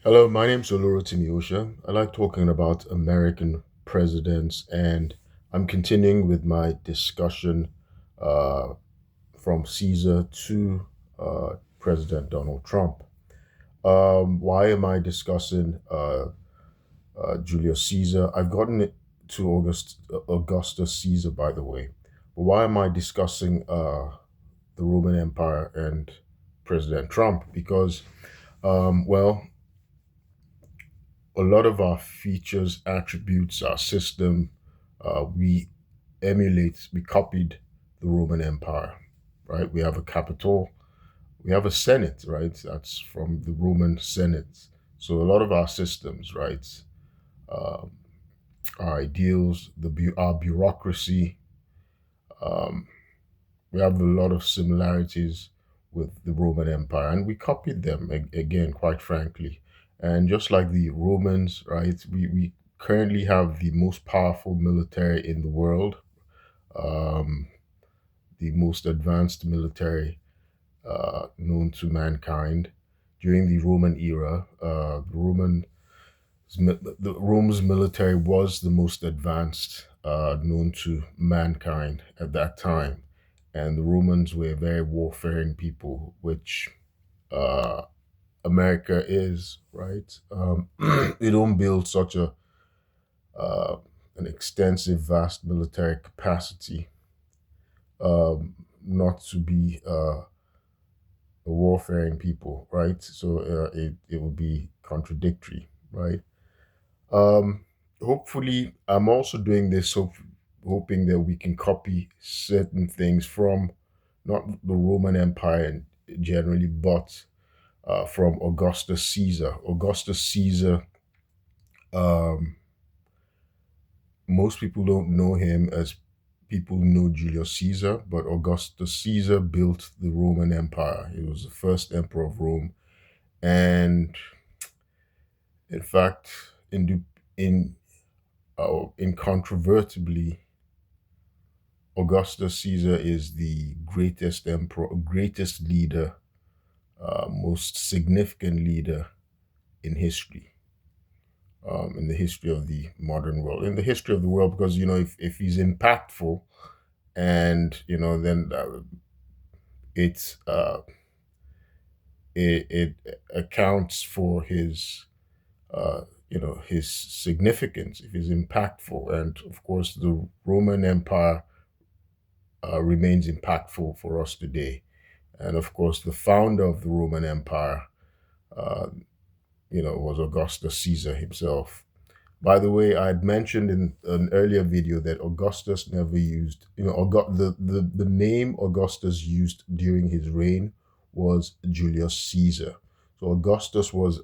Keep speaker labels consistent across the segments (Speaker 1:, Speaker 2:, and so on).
Speaker 1: Hello, my name's Osha. I like talking about American presidents, and I'm continuing with my discussion uh, from Caesar to President Donald Trump. Why am I discussing Julius Caesar? I've gotten it to Augustus Caesar, by the way. But why am I discussing the Roman Empire and President Trump? Because, well, a lot of our features, attributes, our system, we copied the Roman Empire, right? We have a capital, we have a Senate, right? That's from the Roman Senate. So a lot of our systems, right? Um, our ideals, our bureaucracy, um, we have a lot of similarities with the Roman Empire, and we copied them again, quite frankly. And just like the Romans, right, we currently have the most powerful military in the world, um, the most advanced military known to mankind. During the Roman era, the Rome's military was the most advanced known to mankind at that time, and the Romans were very warfaring people, which uh, America is, right? They don't build such a uh, an extensive, vast military capacity, not to be a warfaring people, right? So it would be contradictory, right? Um, Hopefully, I'm also doing this hoping that we can copy certain things from not the Roman Empire generally, but from Augustus Caesar. Augustus Caesar, um, most people don't know him as people know Julius Caesar, but Augustus Caesar built the Roman Empire. He was the first emperor of Rome, and in fact, in incontrovertibly, Augustus Caesar is the greatest emperor, greatest leader, most significant leader in history, in the history of the modern world, in the history of the world, because if he's impactful, and then it's it accounts for his his significance if he's impactful, and of course the Roman Empire remains impactful for us today. And of course, the founder of the Roman Empire, uh, was Augustus Caesar himself. By the way, I had mentioned in an earlier video that Augustus never used, the name Augustus used during his reign was Julius Caesar. So Augustus was,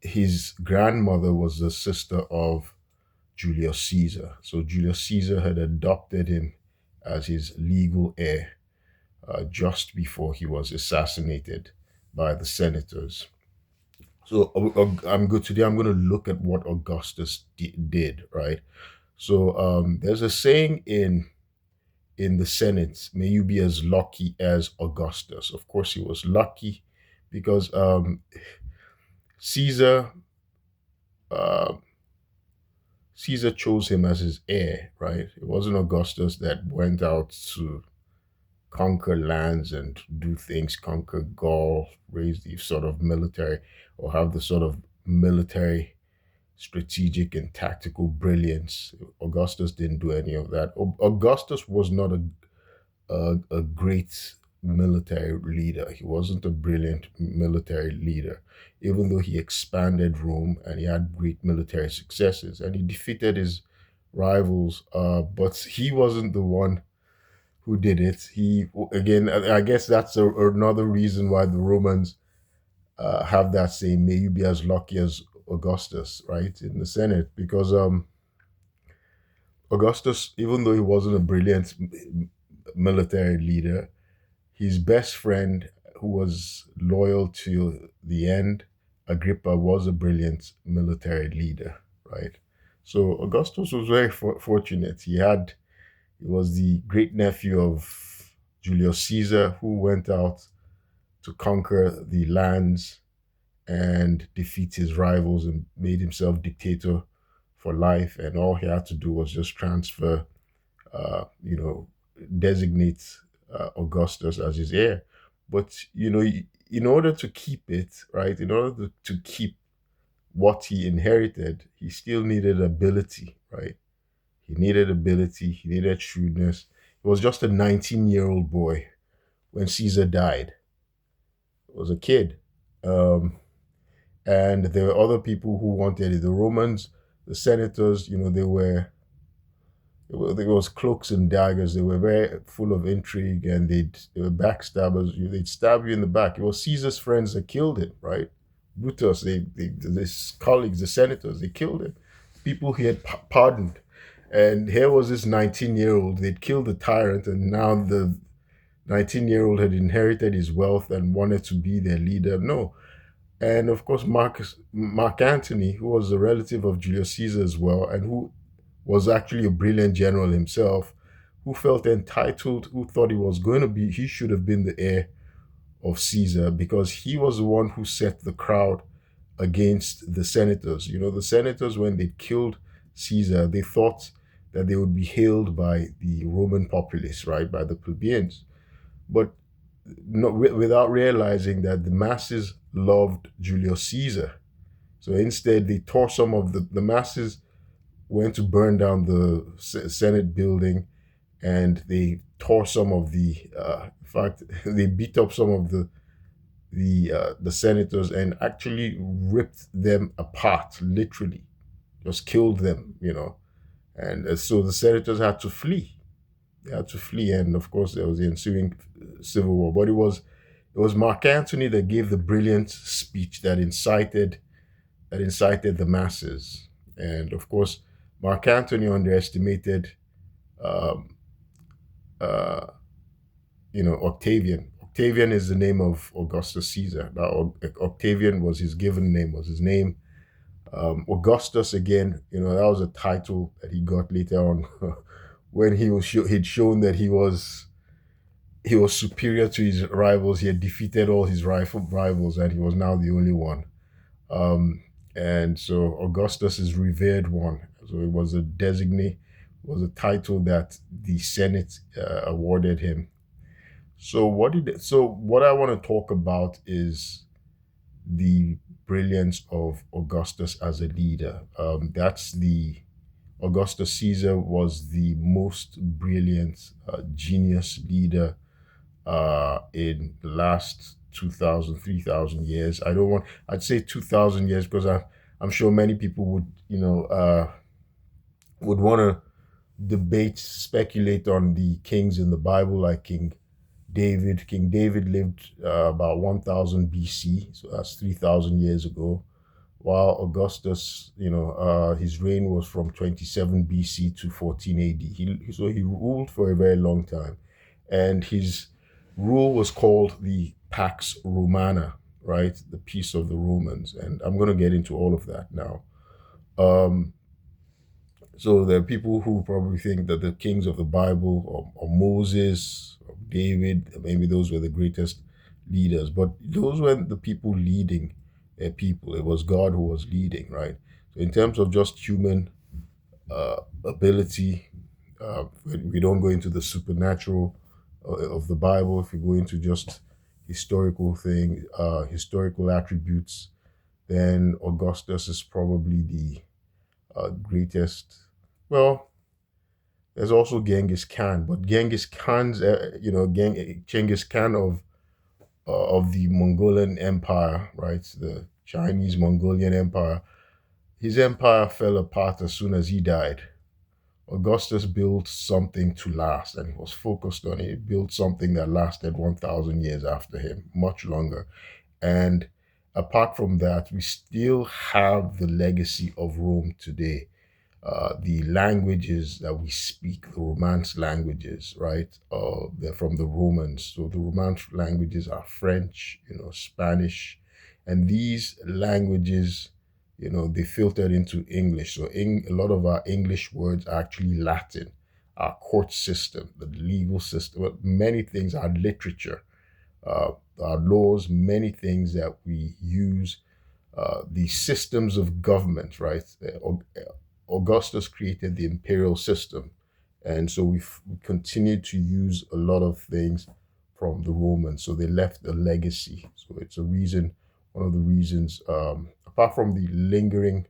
Speaker 1: his grandmother was the sister of Julius Caesar. So Julius Caesar had adopted him as his legal heir just before he was assassinated by the senators. So I'm good today. I'm going to look at what Augustus did, right? So there's a saying in the Senate: "May you be as lucky as Augustus." Of course, he was lucky because Caesar uh, Caesar chose him as his heir, right? It wasn't Augustus that went out to conquer lands and do things, conquer Gaul, raise the sort of military, or have the sort of military strategic and tactical brilliance. Augustus didn't do any of that. Augustus was not a great military leader. He wasn't a brilliant military leader, even though he expanded Rome and he had great military successes and he defeated his rivals. But he wasn't the one who did it. He again, I guess that's another reason why the Romans have that saying, "May you be as lucky as Augustus," right, in the Senate, because Augustus, even though he wasn't a brilliant military leader, his best friend, who was loyal to the end, Agrippa, was a brilliant military leader, right? So Augustus was very fortunate. He was the great nephew of Julius Caesar, who went out to conquer the lands and defeat his rivals and made himself dictator for life. And all he had to do was just transfer, you know, designate Augustus as his heir. But, in order to keep it, right, in order to keep what he inherited, he still needed ability, right? He needed ability, he needed shrewdness. He was just a 19-year-old boy when Caesar died. He was a kid. Um, and there were other people who wanted it. The Romans, the senators, there was cloaks and daggers. They were very full of intrigue, and they were backstabbers. They'd stab you in the back. It was Caesar's friends that killed him, right? Brutus, his colleagues, the senators, they killed him. People he had pardoned, and here was this 19-year-old. They'd killed the tyrant, and now the 19-year-old had inherited his wealth and wanted to be their leader. No, and of course Mark Antony, who was a relative of Julius Caesar as well, and who was actually a brilliant general himself, who felt entitled, who thought he should have been the heir of Caesar because he was the one who set the crowd against the senators. The senators, when they killed Caesar, they thought that they would be hailed by the Roman populace, right, by the plebeians. But without realizing that the masses loved Julius Caesar. So instead, they tore some of the masses went to burn down the Senate building, and they tore some of in fact, they beat up some of the senators and actually ripped them apart, literally, just killed them, and so the senators had to flee. They had to flee, and of course there was the ensuing civil war. But it was Mark Antony that gave the brilliant speech that incited the masses. And of course, Mark Antony underestimated, um, uh, Octavian. Octavian is the name of Augustus Caesar. Now, Octavian was his given name, was his name. Augustus, again, that was a title that he got later on when he'd shown that he was superior to his rivals. He had defeated all his rivals, and he was now the only one. Um, and so Augustus is revered one. So it was a designate, was a title that the Senate awarded him. So what I want to talk about is the brilliance of Augustus as a leader. That's the Augustus Caesar was the most brilliant, genius leader in the last 2,000, 3,000 years. I'd say 2,000 years because I'm sure many people would want to debate, speculate on the kings in the Bible, like King David. King David lived about 1000 BC, so that's 3,000 years ago. While Augustus, his reign was from 27 BC to 14 AD. So he ruled for a very long time, and his rule was called the Pax Romana, right? The peace of the Romans. And I'm going to get into all of that now. Um, so there are people who probably think that the kings of the Bible, or Moses, or David, maybe those were the greatest leaders, but those weren't the people leading their people. It was God who was leading, right? So in terms of just human ability, we don't go into the supernatural of the Bible. If we go into just historical attributes, then Augustus is probably the greatest. Well, there's also Genghis Khan, but Genghis Khan's, Genghis Khan of the Mongolian Empire, right? The Chinese Mongolian Empire. His empire fell apart as soon as he died. Augustus built something to last, and he was focused on it. He built something that lasted 1,000 years after him, much longer. And apart from that, we still have the legacy of Rome today. The languages that we speak, the Romance languages, right? They're from the Romans. So the Romance languages are French, Spanish, and these languages, they filtered into English. So a lot of our English words are actually Latin. Our court system, the legal system, many things, our literature, our laws, many things that we use the systems of government, right? Augustus created the imperial system, and so we continued to use a lot of things from the Romans. So they left a legacy. So it's a reason, one of the reasons, apart from the lingering,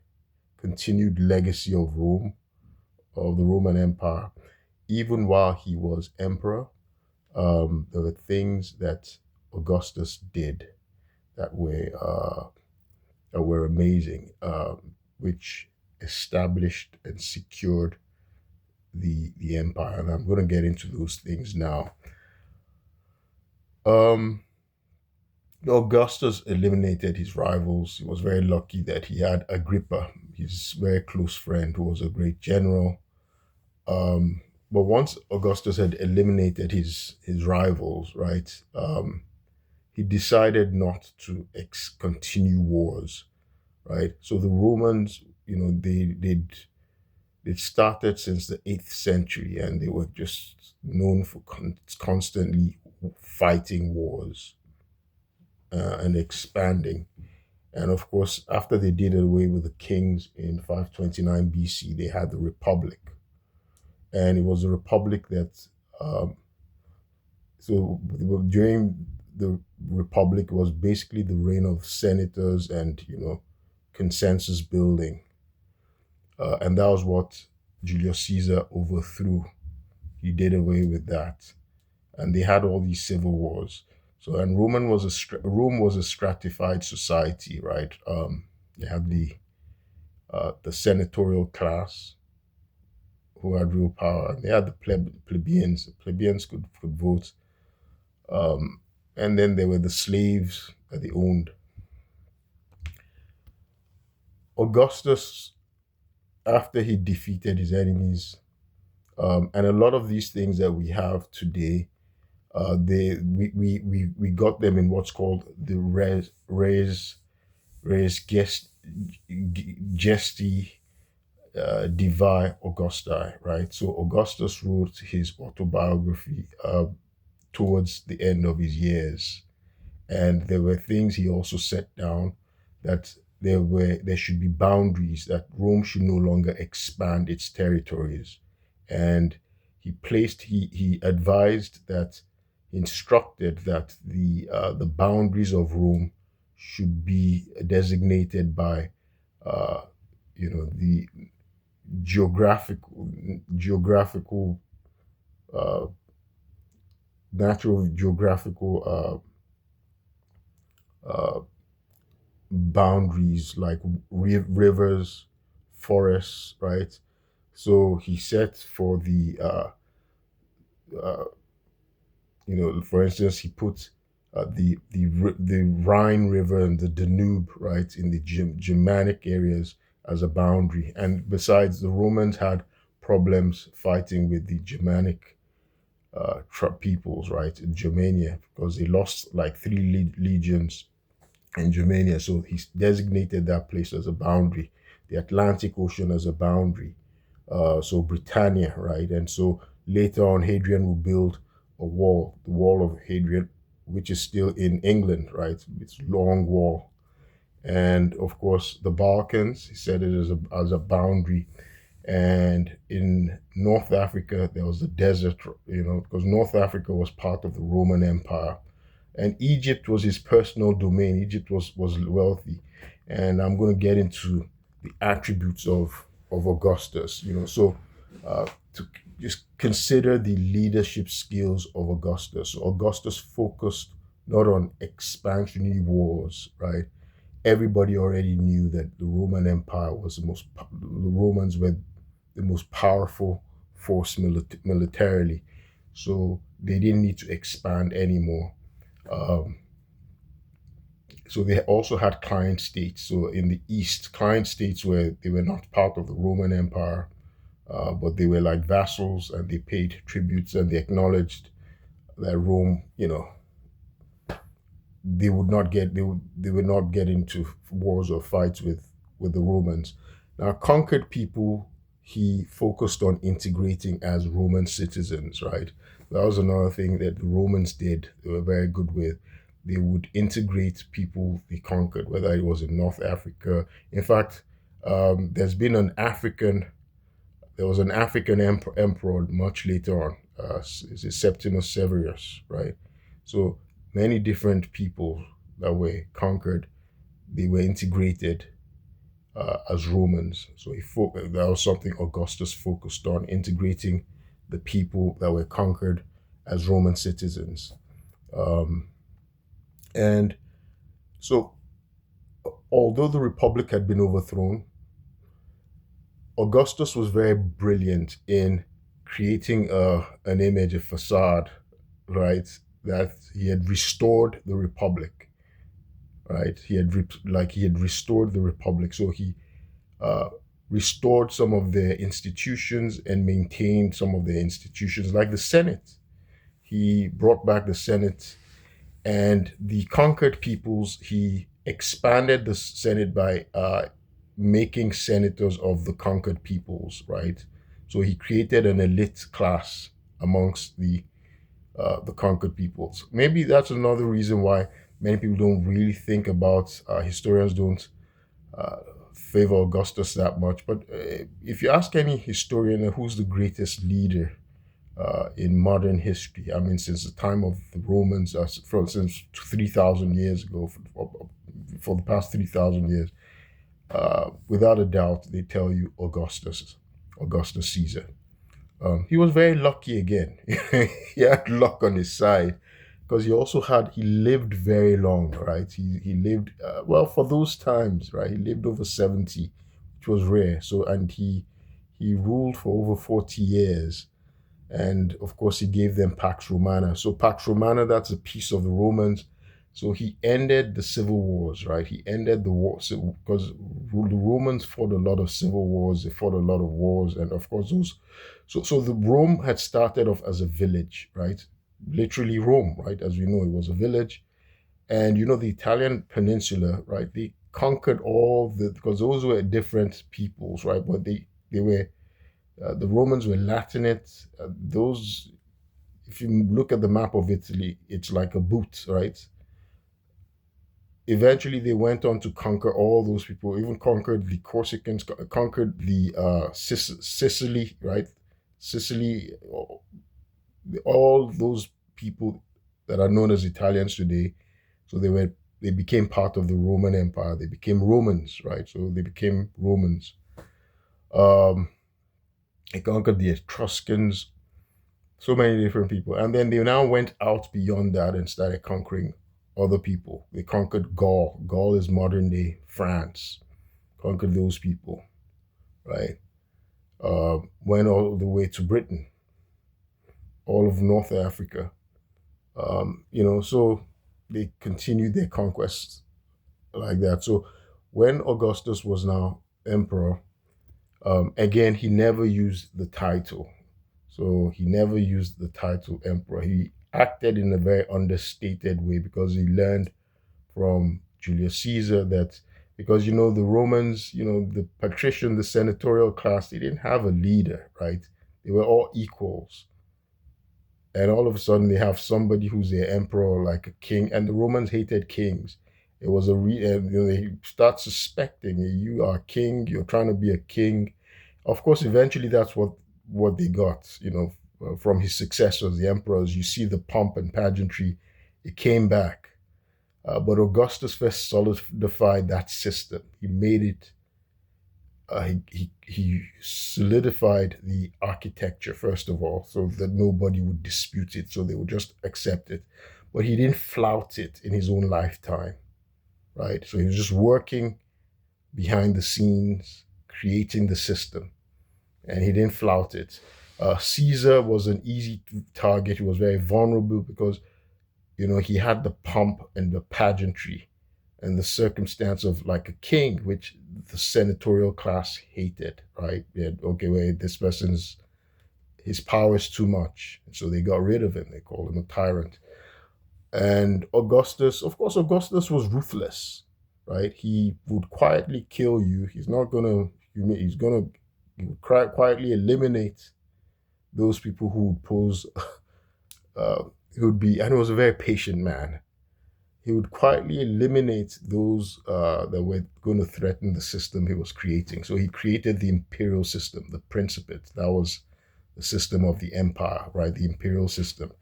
Speaker 1: continued legacy of Rome, of the Roman Empire, even while he was emperor, there were things that Augustus did that were amazing, which established and secured the empire. And I'm going to get into those things now. Um, Augustus eliminated his rivals. He was very lucky that he had Agrippa, his very close friend, who was a great general. Um, but once Augustus had eliminated his rivals, right, he decided not to continue wars, right? So the Romans, they started since the 8th century, and they were just known for constantly fighting wars and expanding. And of course, after they did away with the kings in 529 BC, they had the Republic. And it was a republic that, so during the Republic, it was basically the reign of senators and, consensus building. And that was what Julius Caesar overthrew. He did away with that. And they had all these civil wars. So, and Rome was a stratified society, right? They had the senatorial class who had real power. They had the plebeians. The plebeians could vote. Um, and then there were the slaves that they owned. Augustus, after he defeated his enemies, and a lot of these things that we have today, we got them in what's called the res gesti Divi Augusti, right? So Augustus wrote his autobiography towards the end of his years, and there were things he also set down that there should be boundaries, that Rome should no longer expand its territories, and he advised that, instructed that the boundaries of Rome should be designated by the geographical uh, natural geographical uh, boundaries, like rivers, forests, right? So he set for uh, for instance, he put the Rhine River and the Danube, right, in the Germanic areas as a boundary. And besides, the Romans had problems fighting with the Germanic peoples, right, in Germania, because they lost like three legions in Germania. So he designated that place as a boundary, the Atlantic Ocean as a boundary. So Britannia, right? And so later on, Hadrian will build a wall, the Wall of Hadrian, which is still in England, right? It's a long wall. And of course, the Balkans, he said it as a boundary. And in North Africa, there was the desert, because North Africa was part of the Roman Empire. And Egypt was his personal domain. Egypt was wealthy. And I'm going to get into the attributes of Augustus, so to just consider the leadership skills of Augustus. So Augustus focused not on expansionary wars, right? Everybody already knew that the Roman Empire was the Romans were the most powerful force militarily. So they didn't need to expand anymore. Um, so they also had client states. So in the East, client states they were not part of the Roman Empire, but they were like vassals, and they paid tributes, and they acknowledged that Rome, they would not get into wars or fights with the Romans. Now, conquered people, he focused on integrating as Roman citizens, right? That was another thing that the Romans did. They were very good with. they would integrate people they conquered, whether it was in North Africa. In fact, there's been an African, there was an African emperor much later on, is it Septimus Severus, right? So many different people that were conquered, they were integrated as Romans. So that was something Augustus focused on, integrating the people that were conquered as Roman citizens. Um, and so, although the Republic had been overthrown, Augustus was very brilliant in creating an image, a facade, right? That he had restored the Republic, right? He had restored the Republic. So he uh, restored some of their institutions and maintained some of their institutions, like the Senate. He brought back the Senate and the conquered peoples. He expanded the Senate by making senators of the conquered peoples, right? So he created an elite class amongst the conquered peoples. Maybe that's another reason why many people don't really think about historians don't uh, favor Augustus that much. But if you ask any historian who's the greatest leader in modern history, I mean, since the time of the Romans, since 3,000 years ago, for the past 3,000 years, without a doubt, they tell you Augustus Caesar. He was very lucky again. He had luck on his side because he lived very long, right? He lived, well, for those times, right? He lived over 70, which was rare. So, and he ruled for over 40 years. And of course, he gave them Pax Romana. So, Pax Romana, that's a piece of the Romans. So, he ended the civil wars, right? He ended the war. So, because the Romans fought a lot of civil wars, they fought a lot of wars. And of course, so the Rome had started off as a village, right? Literally Rome, right? As we know, it was a village. And the Italian peninsula, right? They conquered because those were different peoples, right? But they were the Romans were Latinate. Those, if you look at the map of Italy, it's like a boot, right? Eventually, they went on to conquer all those people, even conquered the Corsicans, conquered the Sicily, right? Sicily, all those people that are known as Italians today. So they became part of the Roman Empire. They became Romans, right? So they became Romans. Um, they conquered the Etruscans, so many different people. And then they now went out beyond that and started conquering other people. They conquered Gaul. Gaul is modern day France. Conquered those people, right? Went all the way to Britain, all of North Africa. So they continued their conquests like that. So when Augustus was now emperor, again, he never used the title. So he never used the title emperor. He acted in a very understated way because he learned from Julius Caesar that because the Romans, the patrician, the senatorial class, they didn't have a leader, right? They were all equals. And all of a sudden they have somebody who's their emperor, like a king, and the Romans hated kings. It was they start suspecting you are king, you're trying to be a king. Of course, eventually that's what they got, from his successors, the emperors. You see the pomp and pageantry, it came back. But Augustus first solidified that system. He made it. He solidified the architecture first of all, so that nobody would dispute it, so they would just accept it. But he didn't flout it in his own lifetime, right? So he was just working behind the scenes, creating the system, and he didn't flout it. Caesar was an easy target. He was very vulnerable because he had the pomp and the pageantry and the circumstance of like a king, which the senatorial class hated, right? Okay, wait, this person's his power is too much. So they got rid of him. They called him a tyrant. And Augustus, of course, Augustus was ruthless, right? He would quietly kill you. He's gonna quietly eliminate those people who would pose, uh, he would be, and he was a very patient man. he would quietly eliminate those that were going to threaten the system he was creating. So he created the imperial system, the principate. That was the system of the empire, right? The imperial system.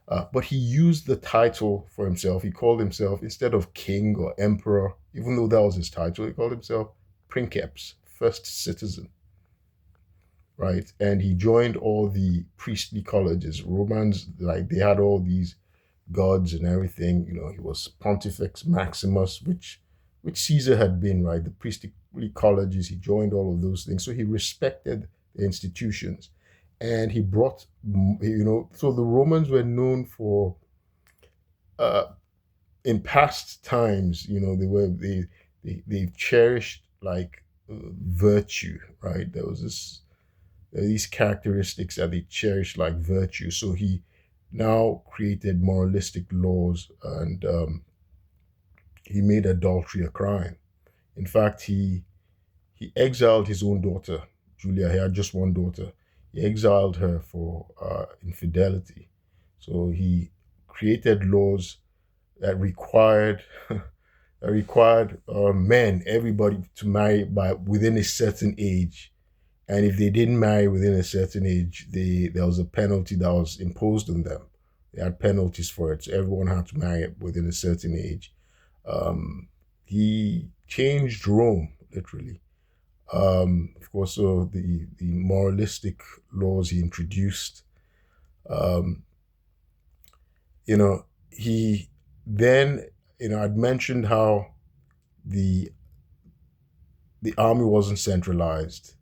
Speaker 1: But he used the title for himself. He called himself, instead of king or emperor, even though that was his title, he called himself princeps, first citizen, right? And he joined all the priestly colleges. Romans, like, they had all these gods and everything. He was Pontifex Maximus, which Caesar had been, right? The priestly colleges. He joined all of those things. So he respected the institutions, and he brought, so the Romans were known for, uh, in past times, they cherished, like, virtue, right? There are these characteristics that they cherished, like virtue. So he now created moralistic laws, and he made adultery a crime. In fact, he exiled his own daughter, Julia. He had just one daughter. He exiled her for infidelity. So he created laws that required men, everybody, to marry by within a certain age. And if they didn't marry within a certain age, there was a penalty that was imposed on them. They had penalties for it. So everyone had to marry within a certain age. He changed Rome, literally. Of course, so the moralistic laws he introduced. Um, he then, I'd mentioned how the the army wasn't centralized.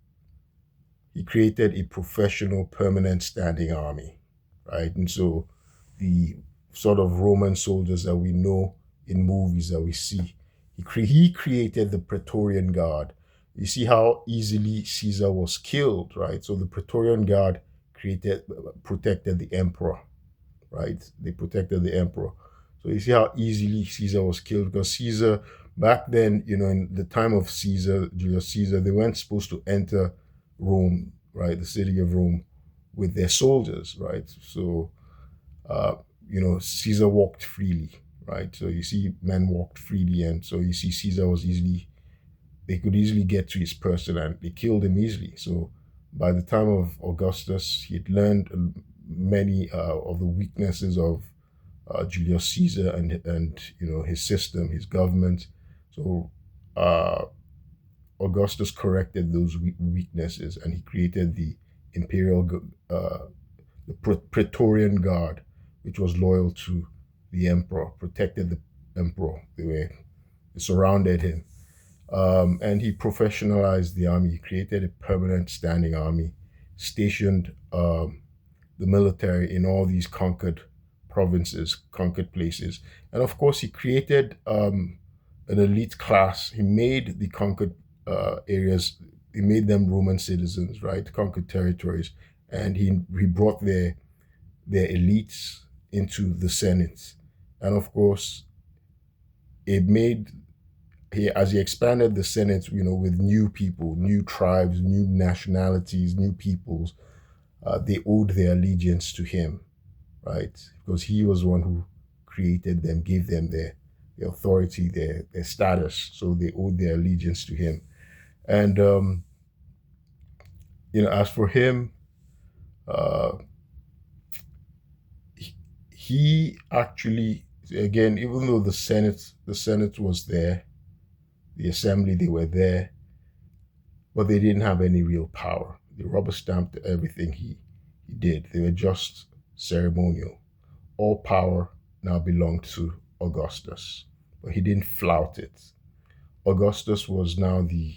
Speaker 1: He created a professional, permanent standing army, right? And so the sort of Roman soldiers that we know in movies that we see, he created the Praetorian Guard. You see how easily Caesar was killed, right? So the Praetorian Guard protected the emperor, right? They protected the emperor. So you see how easily Caesar was killed, because Caesar, back then, in the time of Julius Caesar, they weren't supposed to enter Rome, right, the city of Rome, with their soldiers, right? So, Caesar walked freely, right? So you see men walked freely, and so you see Caesar they could easily get to his person, and they killed him easily. So by the time of Augustus, he had learned many of the weaknesses of Julius Caesar, and his system, his government. So Augustus corrected those weaknesses, and he created the imperial, the Praetorian Guard, which was loyal to the emperor, protected the emperor. They surrounded him, and he professionalized the army. He created a permanent standing army, stationed the military in all these conquered provinces, conquered places, and of course he created an elite class. He made the conquered areas, he made them Roman citizens, right? Conquered territories, and he brought their elites into the Senate, and of course, it made as he expanded the Senate, with new people, new tribes, new nationalities, new peoples, they owed their allegiance to him, right? Because he was the one who created them, gave them their authority, their status, so they owed their allegiance to him. And as for him, uh, he actually, again, even though the Senate was there, the assembly, they were there, but they didn't have any real power. They rubber stamped everything he did. They were just ceremonial. All power now belonged to Augustus, but he didn't flout it. Augustus was now the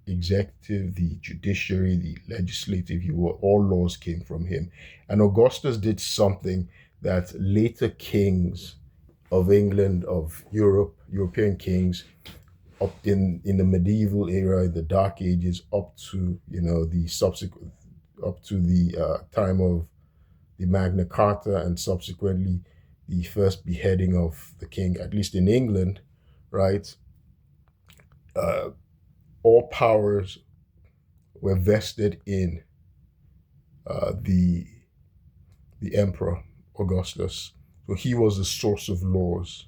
Speaker 1: executive, the judiciary, the legislative. All laws came from him. And Augustus did something that later kings of England, of Europe, European kings, up in the medieval era, the Dark Ages, up to the subsequent, up to the time of the Magna Carta, and subsequently the first beheading of the king, at least in England, right? Uh, all powers were vested in the emperor Augustus. So he was the source of laws,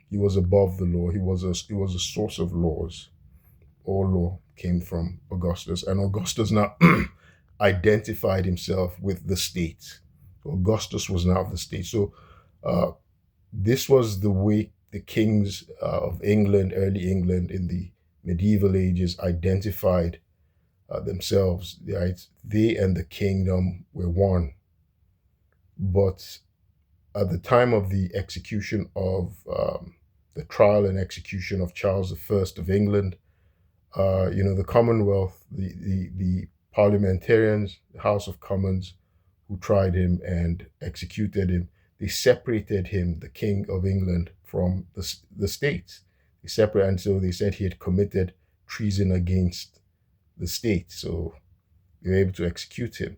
Speaker 1: He was above the law. He was a source of laws. All law came from Augustus, and Augustus now identified himself with the state. Augustus was now the state. So uh, this was the way the kings of England, early England in the medieval ages, identified themselves. Right? They and the kingdom were one. But at the time of the execution of the trial and execution of Charles I of England, the Commonwealth, the parliamentarians, the House of Commons, who tried him and executed him, they separated him, the King of England, from the states. They separated, and so they said he had committed treason against the state. So they were able to execute him.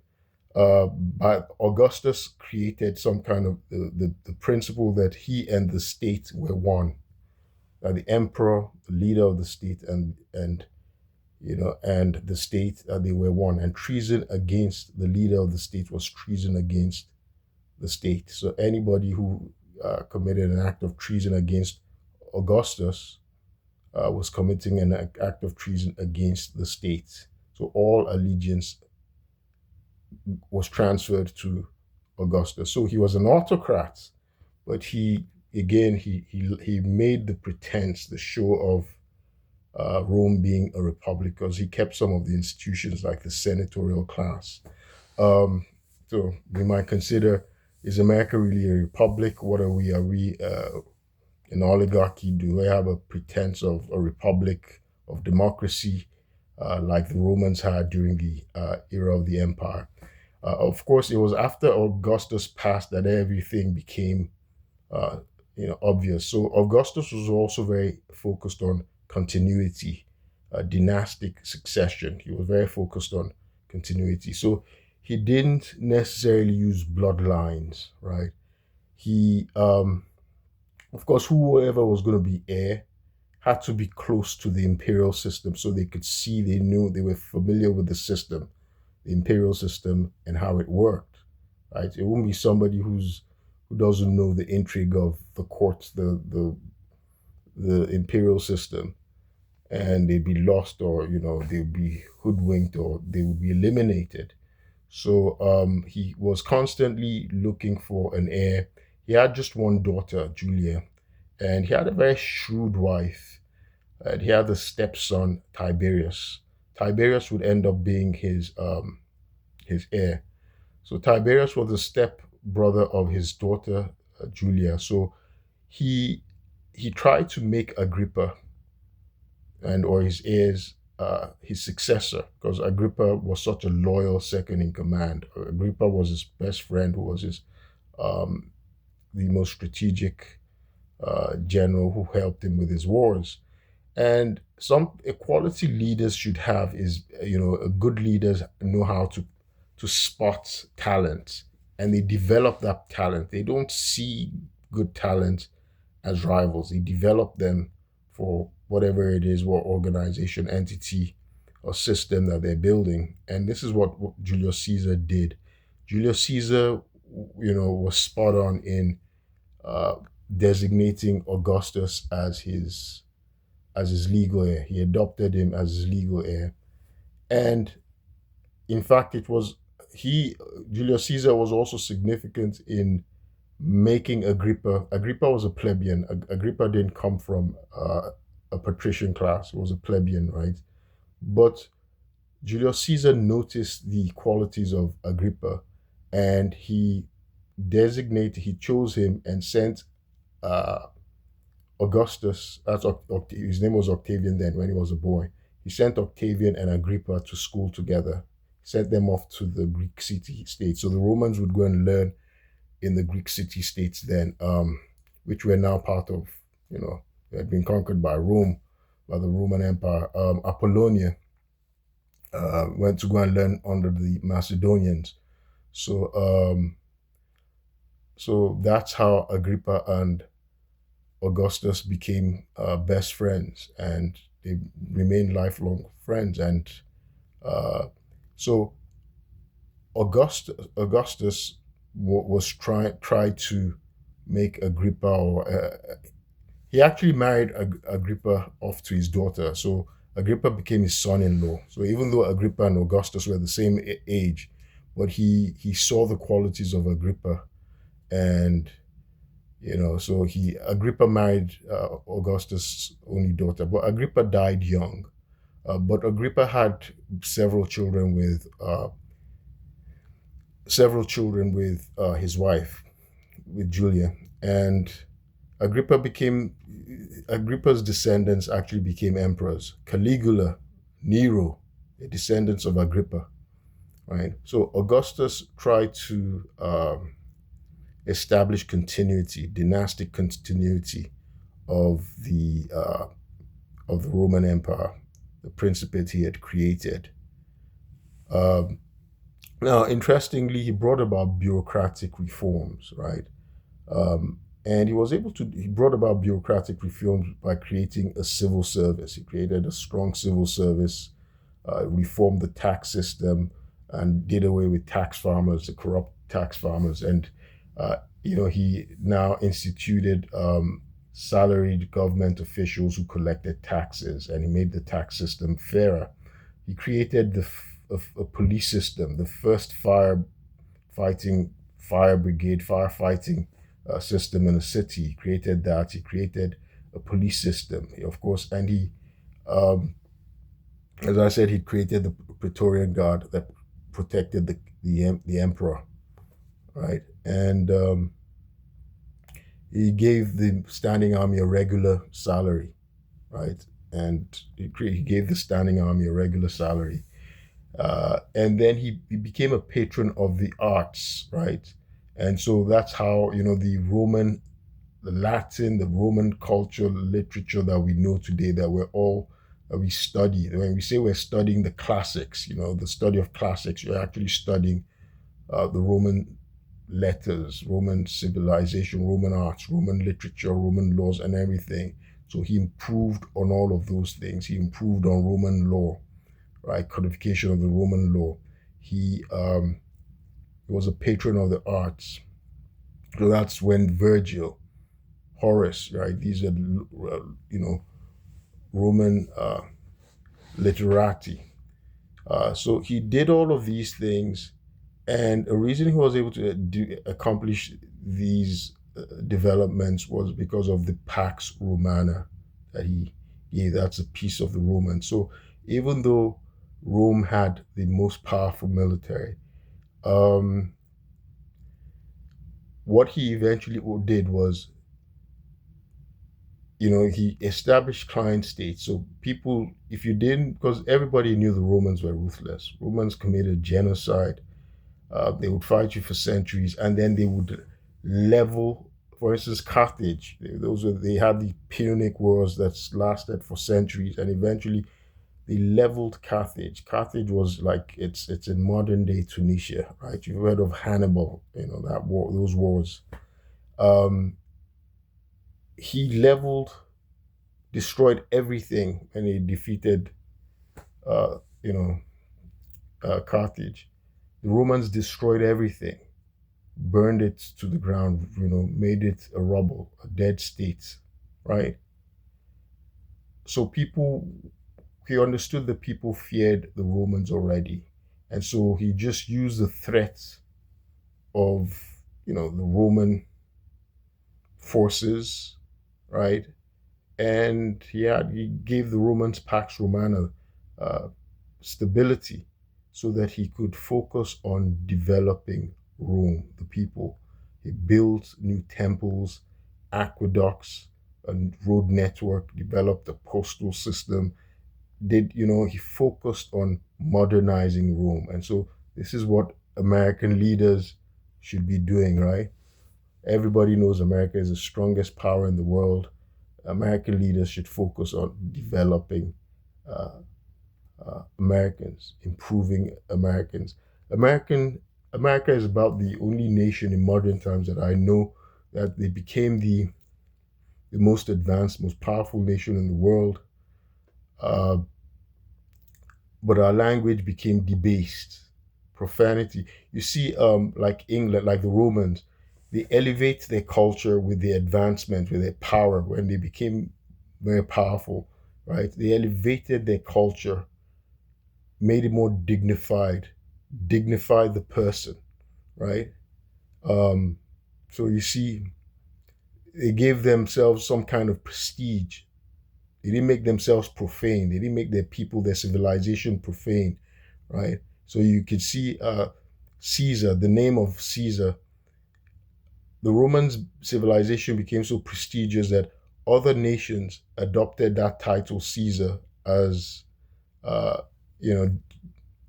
Speaker 1: But Augustus created some kind of the principle that he and the state were one. That the emperor, the leader of the state, and the state, they were one. And treason against the leader of the state was treason against the state. So anybody who committed an act of treason against Augustus was committing an act of treason against the state. So all allegiance was transferred to Augustus. So he was an autocrat, but he made the pretense, the show of Rome being a republic, because he kept some of the institutions like the senatorial class. Um, so we might consider, is America really a republic? What are we? Are we an oligarchy? Do we have a pretense of a republic, of democracy, like the Romans had during the era of the empire? Of course, it was after Augustus passed that everything became uh, obvious. So Augustus was also very focused on continuity, dynastic succession. He was very focused on continuity. So he didn't necessarily use bloodlines, right? Of course, whoever was going to be heir had to be close to the imperial system so they could see, they knew, they were familiar with the system, the imperial system, and how it worked, right? It wouldn't be somebody who doesn't know the intrigue of the courts, the imperial system, and they'd be lost, or they'd be hoodwinked, or they would be eliminated. So he was constantly looking for an heir. He had just one daughter, Julia, and he had a very shrewd wife, and he had a stepson, Tiberius. Tiberius would end up being his heir. So Tiberius was the step brother of his daughter, Julia. So he he tried to make Agrippa and or his heirs his successor, because Agrippa was such a loyal second in command. Agrippa was his best friend, who was his um, the most strategic general who helped him with his wars. And some equality leaders should have is, good leaders know how to spot talent, and they develop that talent. They don't see good talent as rivals. They develop them for whatever it is, what organization, entity, or system that they're building. And this is what Julius Caesar did. Julius Caesar, was spot on in uh, designating Augustus as his legal heir. He adopted him as his legal heir, and in fact, it was he. Julius Caesar was also significant in making Agrippa. Agrippa was a plebeian. Agrippa didn't come from a patrician class. He was a plebeian, right? But Julius Caesar noticed the qualities of Agrippa, and he chose him and sent uh, Augustus, his name was Octavian then when he was a boy. He sent Octavian and Agrippa to school together. He sent them off to the Greek city states. So the Romans would go and learn in the Greek city states then, which were now part of, they had been conquered by Rome, by the Roman Empire. Apollonia went to go and learn under the Macedonians. So, so that's how Agrippa and Augustus became best friends, and they remained lifelong friends. And uh, so Augustus was tried to make Agrippa, or He actually married Agrippa off to his daughter. So Agrippa became his son-in-law. So even though Agrippa and Augustus were the same age, but he saw the qualities of Agrippa, and so he Agrippa married Augustus' only daughter, but Agrippa died young. But Agrippa had several children with his wife, with Julia, and Agrippa's descendants actually became emperors. Caligula, Nero, the descendants of Agrippa, right? So Augustus tried to establish continuity, dynastic continuity of the Roman Empire, the principate he had created. Um, Now, interestingly, he brought about bureaucratic reforms, right? And he brought about bureaucratic reforms by creating a civil service. He created a strong civil service, reformed the tax system, and did away with tax farmers, the corrupt tax farmers. And, he now instituted salaried government officials who collected taxes, and he made the tax system fairer. He created a police system, the first fighting fire brigade, firefighting system in a city. He created that. He created a police system, of course, and um, as I said, he created the Praetorian Guard that protected the emperor, right? And he gave the standing army a regular salary, right? And he gave the standing army a regular salary. And then he became a patron of the arts, right? And so that's how, the Latin, the Roman culture, literature that we know today, that we study. When we say we're studying the classics, the study of classics, you're actually studying the Roman letters, Roman civilization, Roman arts, Roman literature, Roman laws, and everything. So he improved on all of those things. He improved on Roman law, right? Codification of the Roman law. He was a patron of the arts. So that's when Virgil, Horace, right? These are, Roman literati. So he did all of these things, and a reason he was able to accomplish these developments was because of the Pax Romana that he gave. That's a piece of the Roman. So even though Rome had the most powerful military, um, what he eventually did was, he established client states. So people, if you didn't, because everybody knew the Romans were ruthless. Romans committed genocide. They would fight you for centuries, and then they would level. For instance, Carthage. They had the Punic Wars that lasted for centuries, and eventually they leveled Carthage. Carthage was like it's in modern day Tunisia, right? You've heard of Hannibal, that war, those wars. Um, he leveled, destroyed everything, and he defeated, uh, you know, Carthage. The Romans destroyed everything, burned it to the ground, made it a rubble, a dead state, right? So he understood that people feared the Romans already. And so he just used the threat of, the Roman forces, right? And he gave the Romans Pax Romana, uh, stability, so that he could focus on developing Rome, the people. He built new temples, aqueducts, a road network, developed a postal system. He focused on modernizing Rome. And so this is what American leaders should be doing, right? Everybody knows America is the strongest power in the world. American leaders should focus on developing uh, Americans, improving Americans. American America is about the only nation in modern times that I know that they became the most advanced, most powerful nation in the world. Uh, but our language became debased, profanity. You see, like England, like the Romans, they elevate their culture with their advancement, with their power. When they became very powerful, right? They elevated their culture, made it more dignified the person, right? Um, so you see, they gave themselves some kind of prestige. They didn't make themselves profane. They didn't make their people, their civilization profane, right? So you could see Caesar, the name of Caesar, the Romans civilization became so prestigious that other nations adopted that title Caesar as uh, you know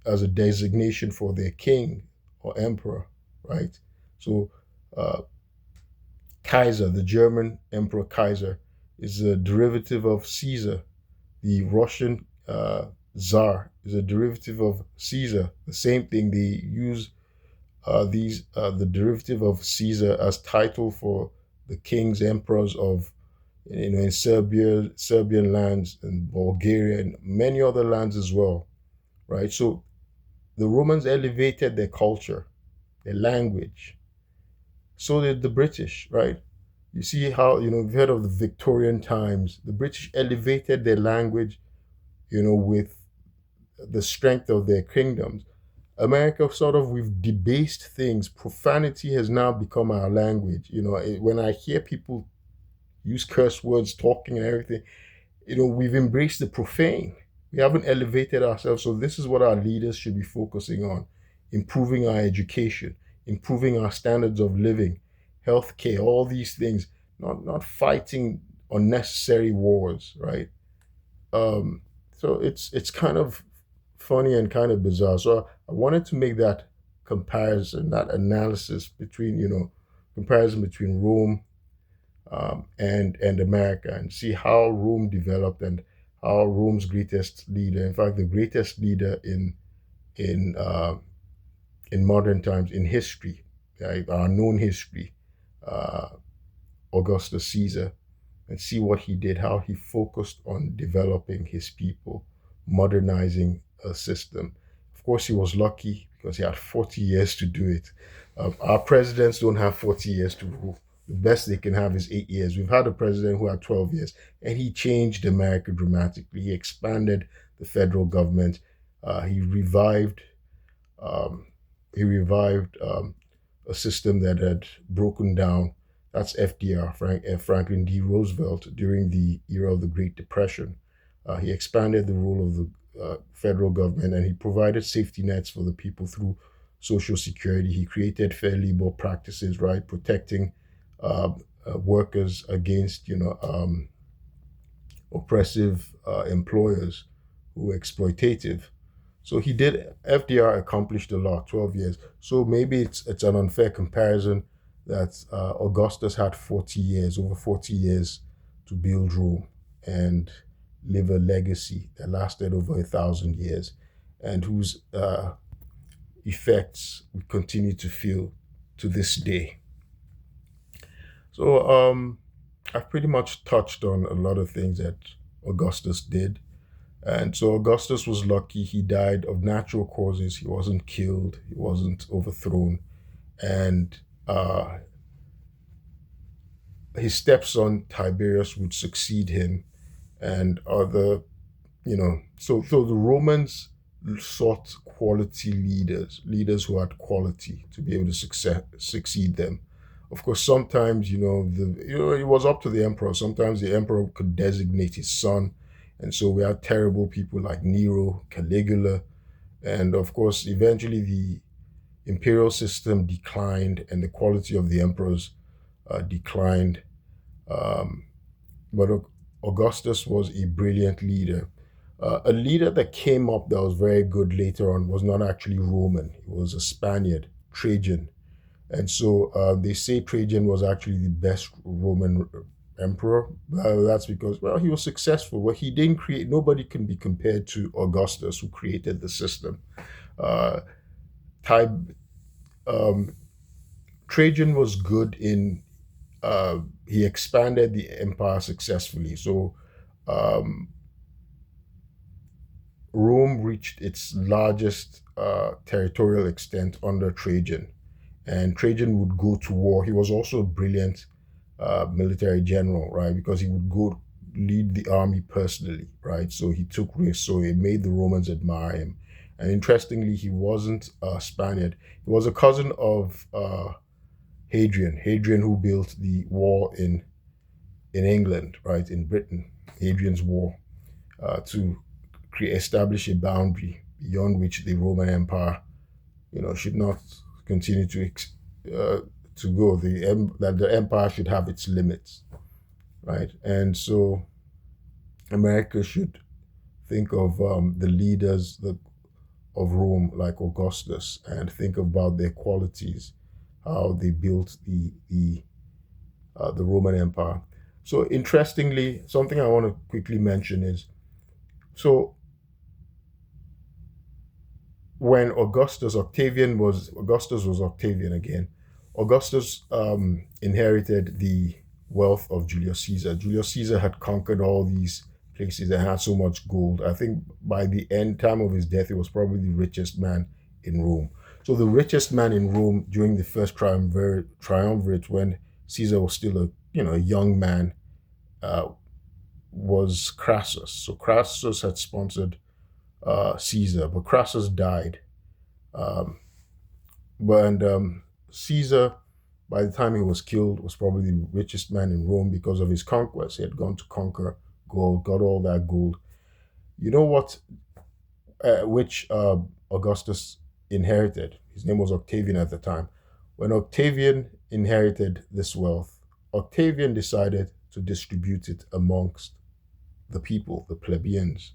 Speaker 1: as a designation for their king or emperor, right? So uh, Kaiser, the German emperor Kaiser, is a derivative of Caesar. The Russian Tsar is a derivative of Caesar. The same thing. They use these the derivative of Caesar as title for the kings, emperors of in Serbia, Serbian lands, and Bulgaria, and many other lands as well, right? So the Romans elevated their culture, their language. So did the British, right? You see how you've heard of the Victorian times. The British elevated their language, with the strength of their kingdoms. America sort of we've debased things. Profanity has now become our language. When I hear people use curse words, talking and everything, we've embraced the profane. We haven't elevated ourselves. So this is what our leaders should be focusing on: improving our education, improving our standards of living, healthcare, all these things. Not fighting unnecessary wars, right? Um, so it's kind of funny and kind of bizarre. So I wanted to make that comparison, that analysis between comparison between Rome and America, and see how Rome developed and how Rome's greatest leader, in fact, the greatest leader in uh, in modern times in history, right, our known history, uh, Augustus Caesar, and see what he did, how he focused on developing his people, modernizing a system. Of course, he was lucky because he had 40 years to do it. Our presidents don't have 40 years to rule. The best they can have is 8 years. We've had a president who had 12 years, and he changed America dramatically. He expanded the federal government. He revived um, he revived a system that had broken down. That's FDR, Franklin D. Roosevelt, during the era of the Great Depression. He expanded the role of the federal government, and he provided safety nets for the people through Social Security. He created fair labor practices, right, protecting uh, workers against oppressive employers who were exploitative. So he did. FDR accomplished a lot. 12 years. So maybe it's an unfair comparison that Augustus had 40 years, over 40 years, to build Rome and leave a legacy that lasted over 1,000 years, and whose effects we continue to feel to this day. So I've pretty much touched on a lot of things that Augustus did. And so Augustus was lucky. He died of natural causes. He wasn't killed. He wasn't overthrown. And his stepson Tiberius would succeed him, and other, so the Romans sought quality leaders, leaders who had quality to be able to succeed them. Of course, sometimes it was up to the emperor. Sometimes the emperor could designate his son, and so we had terrible people like Nero, Caligula, and of course, eventually the imperial system declined, and the quality of the emperors declined. Um, but Augustus was a brilliant leader. A leader that came up that was very good later on was not actually Roman. He was a Spaniard, Trajan. And so they say Trajan was actually the best Roman emperor. That's because, well, he was successful. What he didn't create, nobody can be compared to Augustus, who created the system. Uh, Tib, um, Trajan was good in, he expanded the empire successfully. So um, Rome reached its largest territorial extent under Trajan, and Trajan would go to war. He was also a brilliant military general, right? Because he would go lead the army personally, right? So he took risks, so it made the Romans admire him. And interestingly, he wasn't a Spaniard. He was a cousin of Hadrian, who built the wall in England, right, in Britain, Hadrian's Wall, to establish a boundary beyond which the Roman Empire, should not continue to go. That the empire should have its limits, right? And so America should think of the leaders of Rome, like Augustus, and think about their qualities, how they built the Roman Empire. So interestingly, something I want to quickly mention is, so when Augustus was Octavian again. Augustus inherited the wealth of Julius Caesar. Julius Caesar had conquered all these places and had so much gold. I think by the time of his death, he was probably the richest man in Rome. So the richest man in Rome during the first triumvirate, when Caesar was still a young man, uh, was Crassus. So Crassus had sponsored Caesar, but Crassus died. Um, and Caesar, by the time he was killed, was probably the richest man in Rome because of his conquest. He had gone to conquer gold, got all that gold. You know what? Which Augustus inherited. His name was Octavian at the time. When Octavian inherited this wealth, Octavian decided to distribute it amongst the people, the plebeians.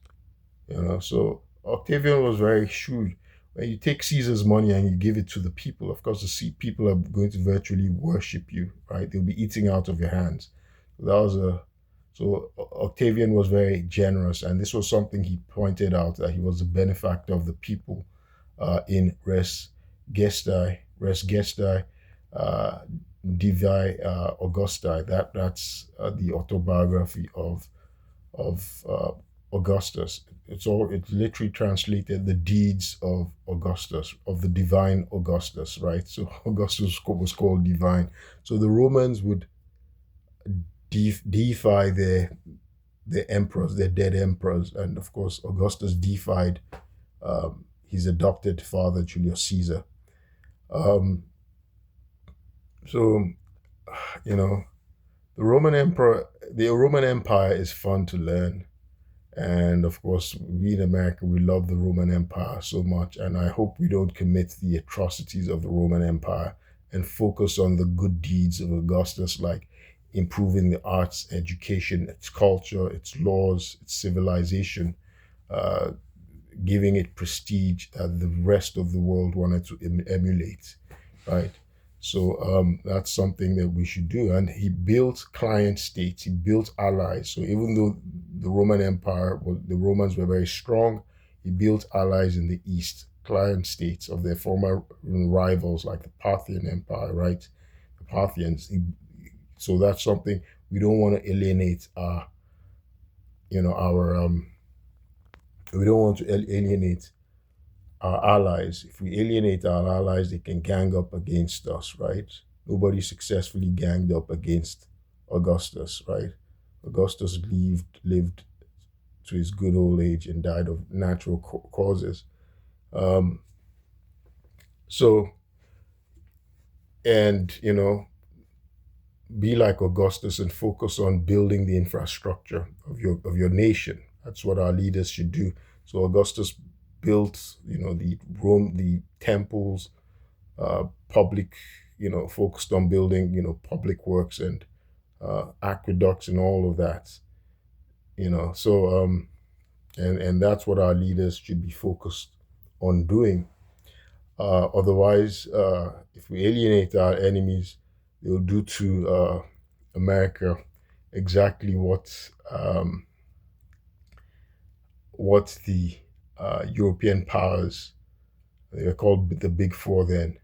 Speaker 1: So Octavian was very shrewd. When you take Caesar's money and you give it to the people, of course, the people are going to virtually worship you, right? They'll be eating out of your hands. So Octavian was very generous, and this was something he pointed out, that he was the benefactor of the people in Res Gestae, uh, Divi Augusti. That's the autobiography of Augustus. It's literally translated the deeds of Augustus, of the divine Augustus, right? So Augustus was called divine. So the Romans would deify their emperors, their dead emperors, and of course Augustus deified his adopted father Julius Caesar. Um, so you know the Roman Empire is fun to learn. And of course, we in America, we love the Roman Empire so much. And I hope we don't commit the atrocities of the Roman Empire and focus on the good deeds of Augustus, like improving the arts, education, its culture, its laws, its civilization, uh, giving it prestige that the rest of the world wanted to emulate, right? So that's something that we should do. And he built client states, he built allies. So even though the Romans were very strong, he built allies in the East, client states of their former rivals, like the Parthian Empire, right? The Parthians. So that's something we don't want to alienate our we don't want to alienate our allies. If we alienate our allies, they can gang up against us, right? Nobody successfully ganged up against Augustus, right? Augustus lived to his good old age and died of natural causes. Um, so, and be like Augustus and focus on building the infrastructure of your nation. That's what our leaders should do. So Augustus built, the temples, public, focused on building, public works and aqueducts and all of that. And that's what our leaders should be focused on doing. Otherwise, if we alienate our enemies, they'll do to America exactly what the European powers, they were called the Big Four then,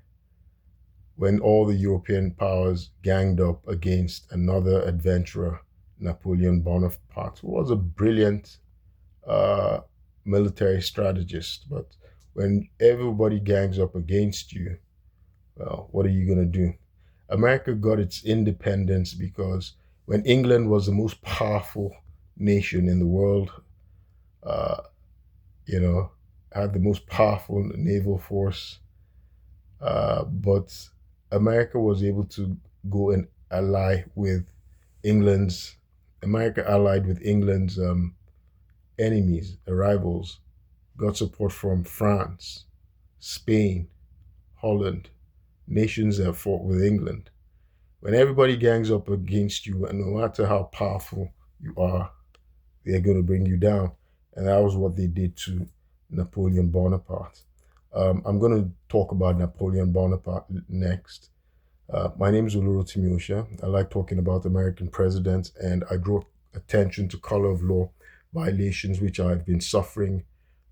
Speaker 1: when all the European powers ganged up against another adventurer, Napoleon Bonaparte, who was a brilliant uh, military strategist. But when everybody gangs up against you, Well, what are you going to do? America got its independence because when England was the most powerful nation in the world, uh, you know, had the most powerful naval force, but America was able to go and ally with England's, America allied with England's enemies, rivals, got support from France, Spain, Holland, nations that fought with England. When everybody gangs up against you, and no matter how powerful you are, they're going to bring you down. And that was what they did to Napoleon Bonaparte. I'm going to talk about Napoleon Bonaparte next. My name is Olurotimi Osha. I like talking about American presidents, and I draw attention to color of law violations which I've been suffering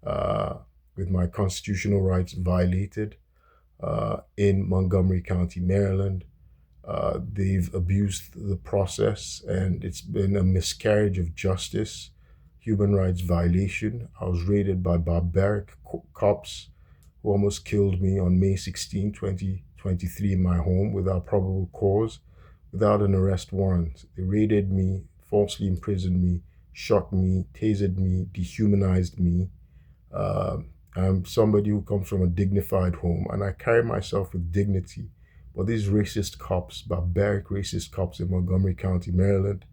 Speaker 1: uh, with my constitutional rights violated in Montgomery County, Maryland. They've abused the process, and it's been a miscarriage of justice, human rights violation. I was raided by barbaric cops who almost killed me on May 16, 2023, in my home without probable cause, without an arrest warrant. They raided me, falsely imprisoned me, shot me, tasered me, dehumanized me. I'm somebody who comes from a dignified home, and I carry myself with dignity. But these racist cops, barbaric racist cops in Montgomery County, Maryland,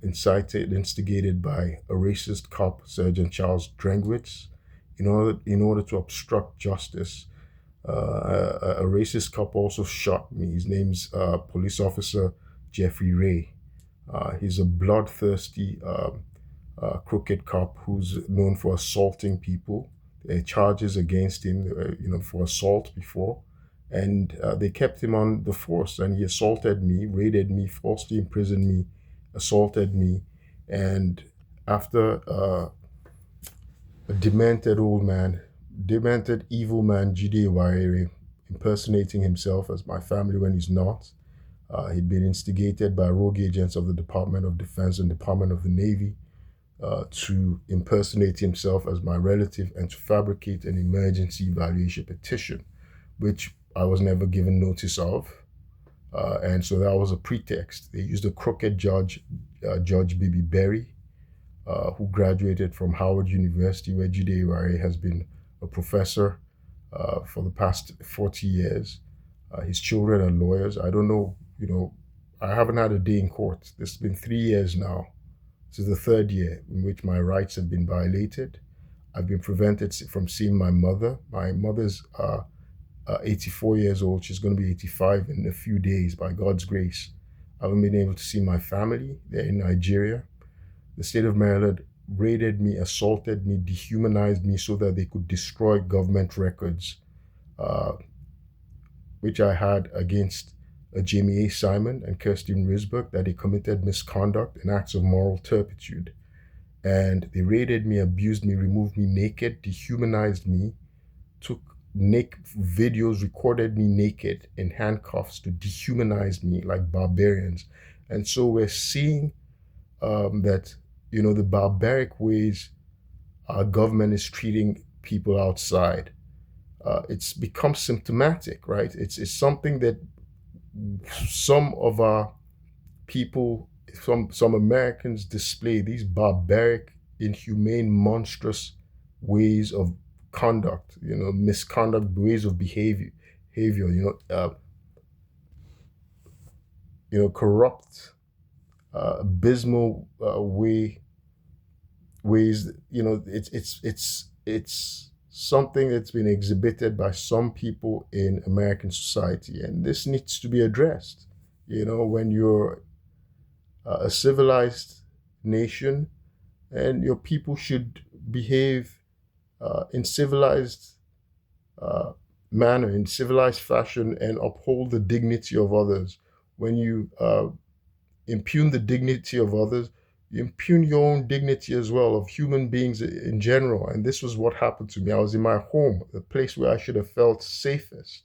Speaker 1: instigated by a racist cop, Sergeant Charles Drengwitz, in order to obstruct justice. A racist cop also shot me. His name's Police Officer Jeffrey Ray. He's a bloodthirsty, crooked cop who's known for assaulting people. There are charges against him, for assault before, and they kept him on the force. And he assaulted me, raided me, falsely imprisoned me, assaulted me, and after a demented old man, demented evil man, Jide Warere, impersonating himself as my family when he's not. He'd been instigated by rogue agents of the Department of Defense and Department of the Navy to impersonate himself as my relative and to fabricate an emergency evaluation petition, which I was never given notice of. And so that was a pretext. They used a crooked judge, Judge Bibi Berry, who graduated from Howard University, where Jide Iware has been a professor for the past 40 years. His children are lawyers. I don't know, I haven't had a day in court. This has been 3 years now. This is the third year in which my rights have been violated. I've been prevented from seeing my mother. My mother's 84 years old. She's going to be 85 in a few days, by God's grace. I haven't been able to see my family. They're in Nigeria. The state of Maryland raided me, assaulted me, dehumanized me so that they could destroy government records, which I had against Jamie A. Simon and Kirsten Risberg, that they committed misconduct and acts of moral turpitude. And they raided me, abused me, removed me naked, dehumanized me, took videos, recorded me naked in handcuffs to dehumanize me like barbarians. And so we're seeing that, the barbaric ways our government is treating people outside. It's become symptomatic, right? It's something that some of our people, some Americans display these barbaric, inhumane, monstrous ways of conduct, misconduct, ways of behavior, corrupt, abysmal ways. It's something that's been exhibited by some people in American society, and this needs to be addressed. When you're a civilized nation, and your people should behave in civilized manner, in civilized fashion, and uphold the dignity of others. When you impugn the dignity of others, you impugn your own dignity as well, of human beings in general. And this was what happened to me. I was in my home, the place where I should have felt safest.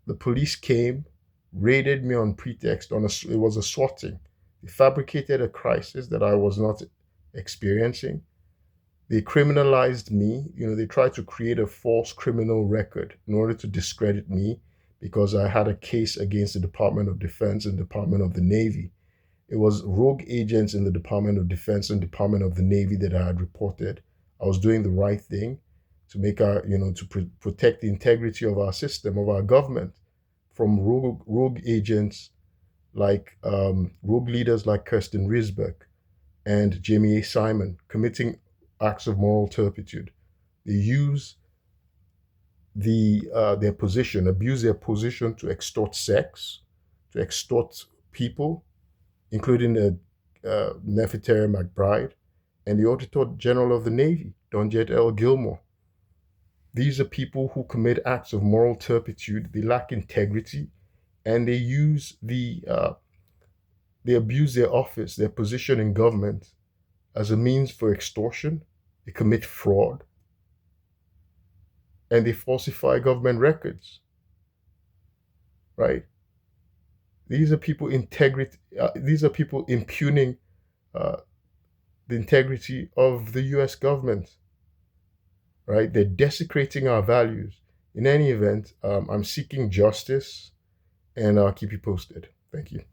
Speaker 1: The police came, raided me on pretext, it was a swatting. They fabricated a crisis that I was not experiencing. They criminalized me. They tried to create a false criminal record in order to discredit me because I had a case against the Department of Defense and Department of the Navy. It was rogue agents in the Department of Defense and Department of the Navy that I had reported. I was doing the right thing to make protect the integrity of our system, of our government, from rogue agents like rogue leaders like Kirsten Risberg and Jamie A. Simon committing acts of moral turpitude. They use their position, abuse their position to extort sex, to extort people, including the Nefertari McBride and the Auditor General of the Navy, Don Jet L. Gilmore. These are people who commit acts of moral turpitude. They lack integrity, and they abuse their office, their position in government, as a means for extortion. They commit fraud, and they falsify government records. Right? These are people These are people impugning uh, the integrity of the U.S. government. Right? They're desecrating our values. In any event, I'm seeking justice, and I'll keep you posted. Thank you.